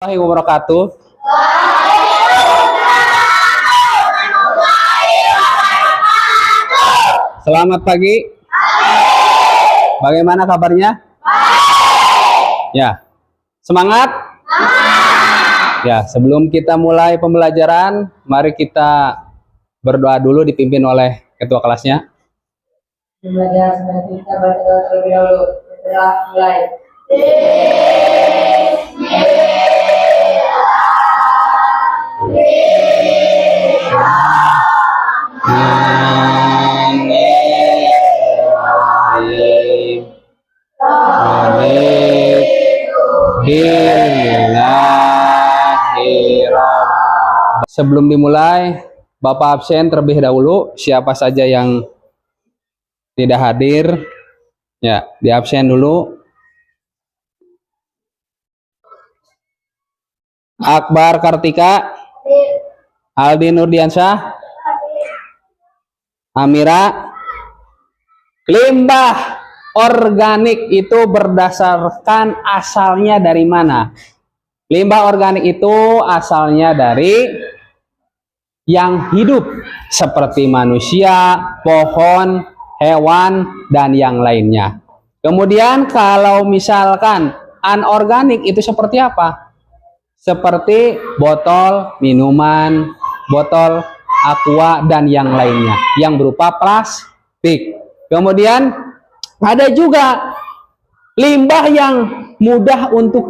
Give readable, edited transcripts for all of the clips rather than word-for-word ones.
Warahmatullahi wabarakatuh. Selamat pagi. Bagaimana kabarnya? Ya, semangat. Ya, sebelum kita mulai pembelajaran, mari kita berdoa dulu dipimpin oleh ketua kelasnya. Belajar sebentar kita baca doa terlebih dahulu. Setelah mulai. Sebelum dimulai, Bapak absen terlebih dahulu. Siapa saja yang tidak hadir, ya, di absen dulu. Akbar Kartika, Aldi Nurdiansyah, Amira. Limbah organik itu berdasarkan asalnya dari mana? Limbah organik itu asalnya dari yang hidup seperti manusia, pohon, hewan, dan yang lainnya. Kemudian kalau misalkan anorganik itu seperti apa? Seperti botol minuman, botol aqua, dan yang lainnya yang berupa plastik. Kemudian ada juga limbah yang mudah untuk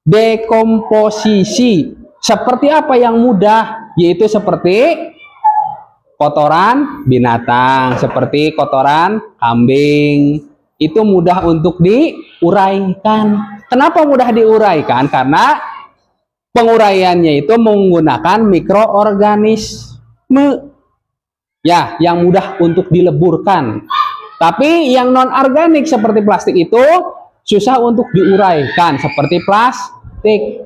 dekomposisi. Seperti apa yang mudah? Yaitu seperti kotoran binatang, seperti kotoran kambing. Itu mudah untuk diuraikan. Kenapa mudah diuraikan? Karena penguraiannya itu menggunakan mikroorganisme. Ya, yang mudah untuk dileburkan. Tapi yang non-organik seperti plastik itu susah untuk diuraikan, seperti plastik.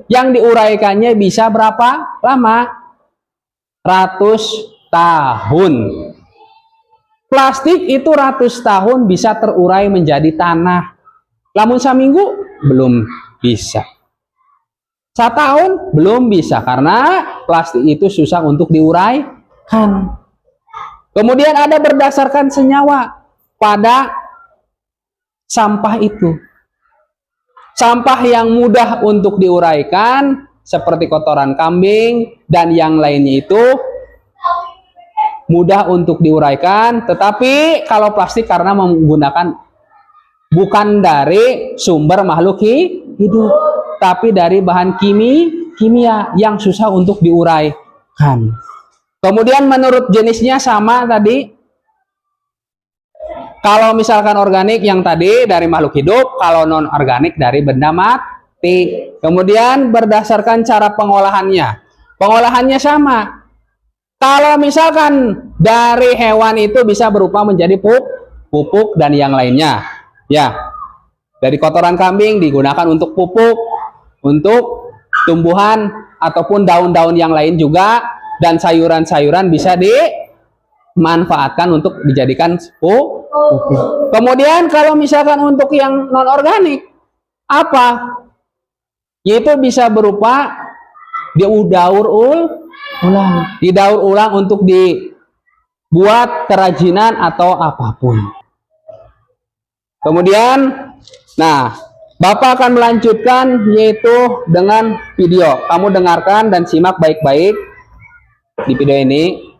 Yang diuraikannya bisa berapa lama? Ratus tahun. Plastik itu ratus tahun bisa terurai menjadi tanah. Lamun saminggu belum bisa. Setahun belum bisa karena plastik itu susah untuk diuraikan. Kemudian ada berdasarkan senyawa pada sampah itu. Sampah yang mudah untuk diuraikan seperti kotoran kambing dan yang lainnya itu mudah untuk diuraikan, tetapi kalau plastik karena menggunakan bukan dari sumber makhluk hidup, tapi dari bahan kimia yang susah untuk diuraikan. Kemudian menurut jenisnya sama tadi. Kalau misalkan organik yang tadi dari makhluk hidup, kalau non organik dari benda mati. Kemudian berdasarkan cara pengolahannya. Pengolahannya sama. Kalau misalkan dari hewan itu bisa berupa menjadi pupuk dan yang lainnya. Ya. Dari kotoran kambing digunakan untuk pupuk, untuk tumbuhan ataupun daun-daun yang lain juga, dan sayuran-sayuran bisa dimanfaatkan untuk dijadikan pupuk. Kemudian kalau misalkan untuk yang non organik apa? Yaitu bisa berupa didaur ulang untuk dibuat kerajinan atau apapun. Kemudian, nah, Bapak akan melanjutkan yaitu dengan video. Kamu dengarkan dan simak baik-baik di video ini.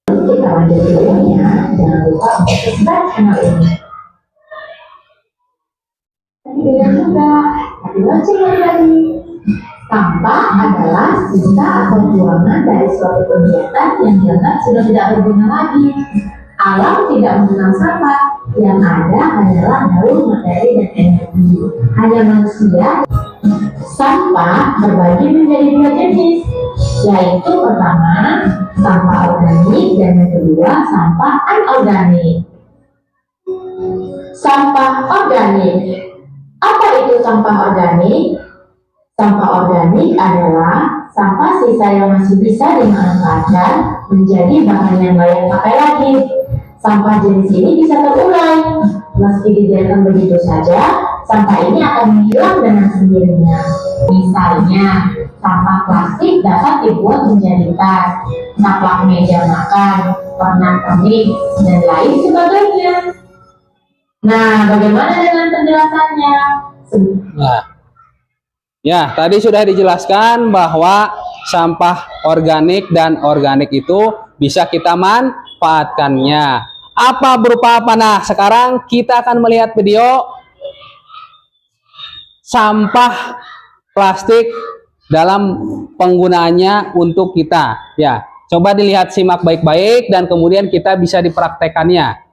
Kita lanjut videonya, jangan lupa untuk subscribe channel ini. Tidak juga, tapi lonceng yang tadi. Sampah adalah sisa atau buangan dari suatu kegiatan yang dianggap sudah tidak berguna lagi. Alam tidak mengenal sampah, yang ada hanyalah daun, materi, dan energi. Hanya manusia. Sampah terbagi menjadi dua jenis, yaitu pertama sampah organik dan yang kedua sampah anorganik. Sampah organik. Apa itu sampah organik? Sampah organik adalah sampah sisa yang masih bisa dimanfaatkan menjadi bahan yang layak pakai lagi. Sampah jenis ini bisa terurai. Meski dibiarkan begitu saja, sampah ini akan menghilang dengan sendirinya. Misalnya, sampah plastik dapat dibuat menjadi tas, taplak meja makan, pernak pernik, dan lain sebagainya. Nah, bagaimana dengan penjelasannya? Nah, ya tadi sudah dijelaskan bahwa sampah organik dan organik itu bisa kita manfaatkannya. Apa berupa apa? Nah, sekarang kita akan melihat video sampah plastik dalam penggunaannya untuk kita. Ya, coba dilihat, simak baik-baik dan kemudian kita bisa dipraktekannya.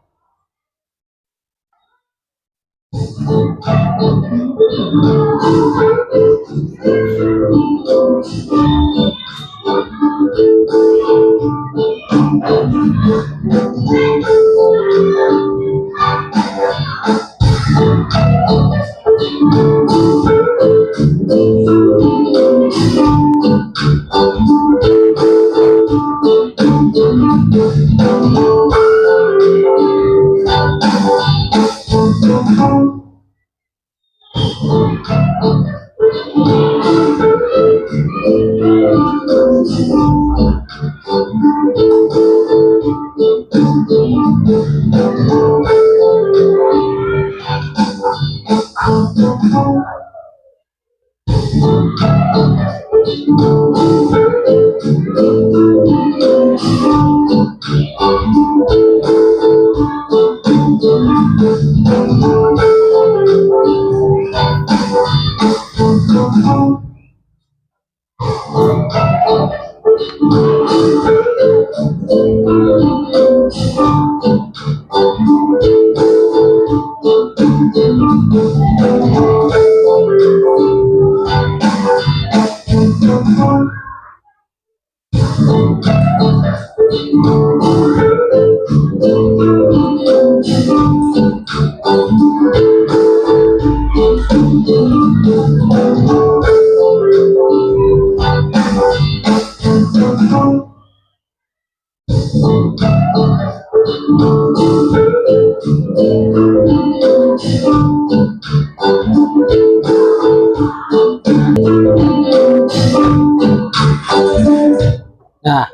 Nah,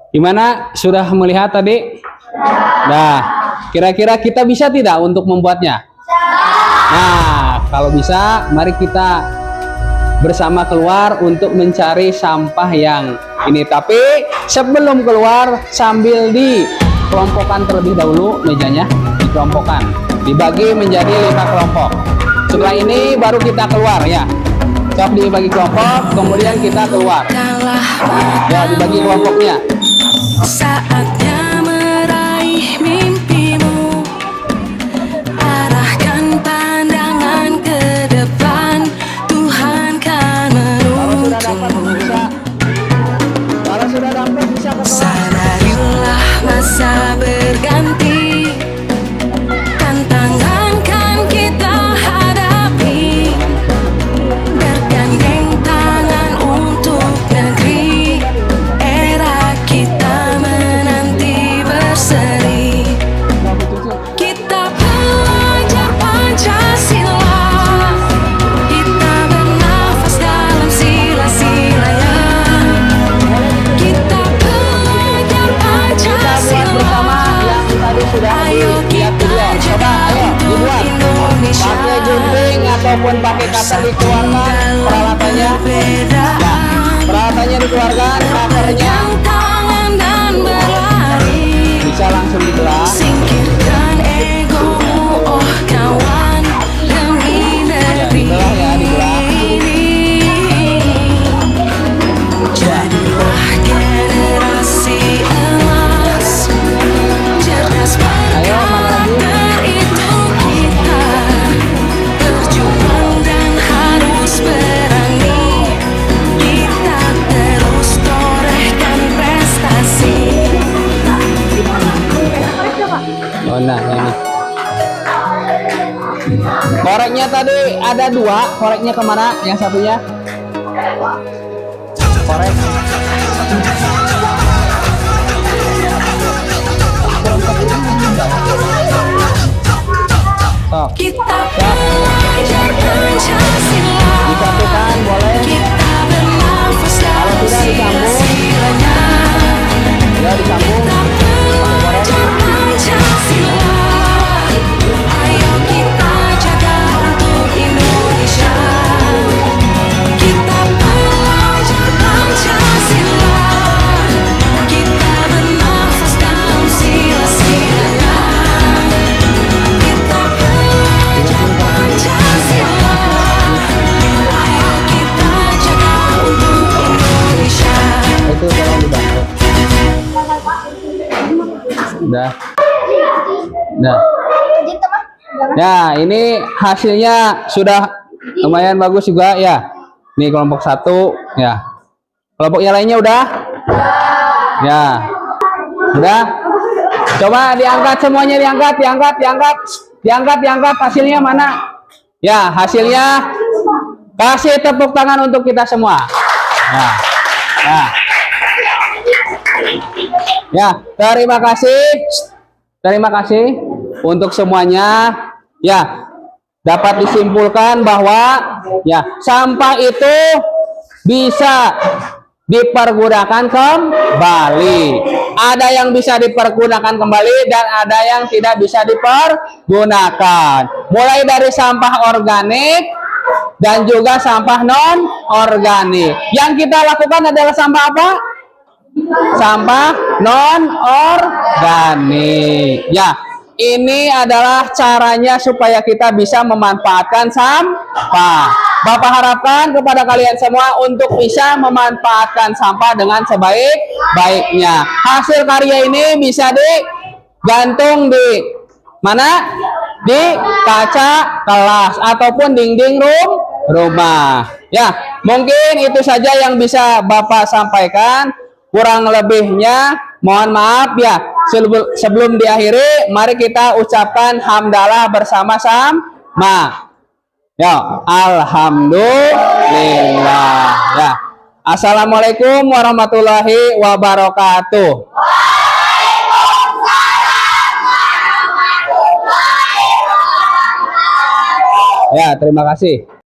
gimana? Sudah melihat tadi? Nah, kira-kira kita bisa tidak untuk membuatnya? Nah, kalau bisa, mari kita bersama keluar untuk mencari sampah yang ini. Tapi sebelum keluar, sambil dikelompokkan terlebih dahulu mejanya, dikelompokkan, dibagi menjadi 5 kelompok. Setelah ini baru kita keluar ya. Sok dibagi kelompok, kemudian kita keluar. Ya, dibagi kelompoknya. Saatnya meraih mimpimu, arahkan pandangan ke depan, Tuhan kan menuntunmu. Kalau sudah dapat bisa keluar. Sadarilah masa berganti, tantangan kan kita hadapi, bergandeng tangan untuk negeri, era kita menanti berseri. Kita belajar Pancasila, kita bernafas dalam sila-silanya. Kita belajar Pancasila, ayo kita jaga untuk Indonesia. Pakai gunting ataupun pakai kata dikeluarkan peralatannya. Ya, peralatannya dikeluarkan, makernya Tangan dan berlari, bisa langsung dibelah. singkirkan egomu, oh kawan, demi negeri dibelah ya, dibelah. ini. Jadilah generasi emas, cerdas Ayo, mana lagi? pintar itu kita, berjuang dan harus berani, kita terus torehkan prestasi. Oh, nah ini. Koreknya tadi ada 2, koreknya kemana? Yang satunya? Korek. Sok. Kita belajar Pancasila, disatukan boleh. Kita bernafas dalam sila-silanya. Ya disambung. Kita belajar Pancasila. Ayo kita jaga untuk Indonesia. Kita belajar Pancasila. Kita bernafas dalam sila-silanya. Kita belajar Pancasila. Ayo kita jaga untuk Indonesia. Itu tolong dibantu. Udah. Udah. Ya, ini hasilnya sudah lumayan bagus juga ya. Nih kelompok 1 ya. Kelompok yang lainnya udah? Ya. Udah? Coba diangkat semuanya, diangkat hasilnya mana? Ya, hasilnya kasih tepuk tangan untuk kita semua. Ya. Ya. Ya, terima kasih. Terima kasih untuk semuanya. Ya, dapat disimpulkan bahwa ya, sampah itu bisa dipergunakan kembali. Ada yang bisa dipergunakan kembali dan ada yang tidak bisa dipergunakan. Mulai dari sampah organik dan juga sampah non organik. Yang kita lakukan adalah sampah apa? Sampah non organik. Ya, ini adalah caranya supaya kita bisa memanfaatkan sampah. Bapak harapkan kepada kalian semua untuk bisa memanfaatkan sampah dengan sebaik-baiknya. Hasil karya ini bisa digantung di mana? Di kaca kelas ataupun dinding rumah. Ya, mungkin itu saja yang bisa Bapak sampaikan. Kurang lebihnya mohon maaf ya. Sebelum diakhiri, mari kita ucapkan hamdalah bersama-sama. Ya, alhamdulillah. Ya. Assalamualaikum warahmatullahi wabarakatuh. Ya, terima kasih.